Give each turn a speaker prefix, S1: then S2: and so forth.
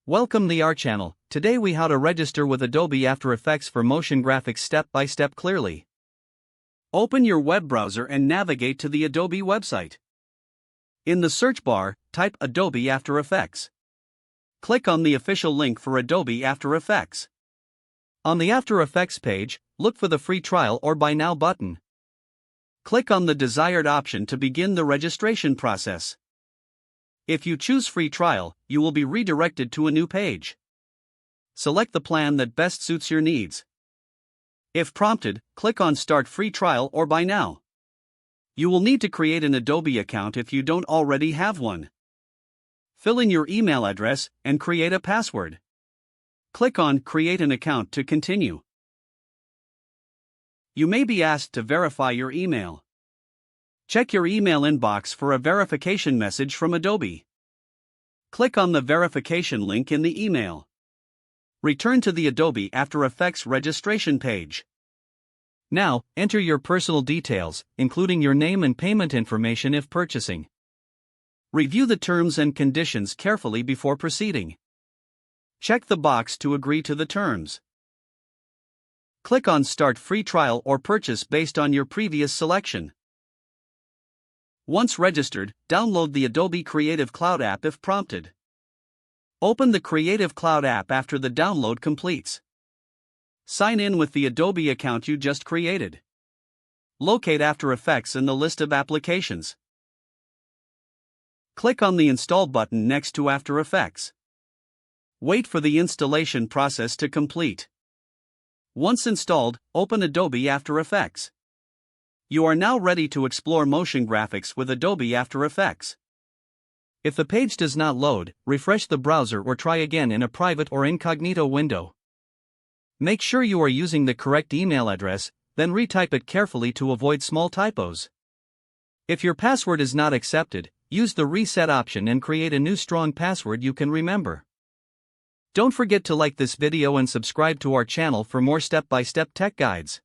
S1: Welcome to our channel. Today we how to register with Adobe After Effects for motion graphics step by step clearly. Open your web browser and navigate to the Adobe website. In the search bar, type Adobe After Effects. Click on the official link for Adobe After Effects. On the After Effects page, look for the free trial or buy now button. Click on the desired option to begin the registration process. If you choose free trial, you will be redirected to a new page. Select the plan that best suits your needs. If prompted, click on Start Free Trial or Buy Now. You will need to create an Adobe account if you don't already have one. Fill in your email address and create a password. Click on Create an Account to continue. You may be asked to verify your email. Check your email inbox for a verification message from Adobe. Click on the verification link in the email. Return to the Adobe After Effects registration page. Now, enter your personal details, including your name and payment information if purchasing. Review the terms and conditions carefully before proceeding. Check the box to agree to the terms. Click on Start Free Trial or Purchase based on your previous selection. Once registered, download the Adobe Creative Cloud app if prompted. Open the Creative Cloud app after the download completes. Sign in with the Adobe account you just created. Locate After Effects in the list of applications. Click on the Install button next to After Effects. Wait for the installation process to complete. Once installed, open Adobe After Effects. You are now ready to explore motion graphics with Adobe After Effects. If the page does not load, refresh the browser or try again in a private or incognito window. Make sure you are using the correct email address, then retype it carefully to avoid small typos. If your password is not accepted, use the reset option and create a new strong password you can remember. Don't forget to like this video and subscribe to our channel for more step-by-step tech guides.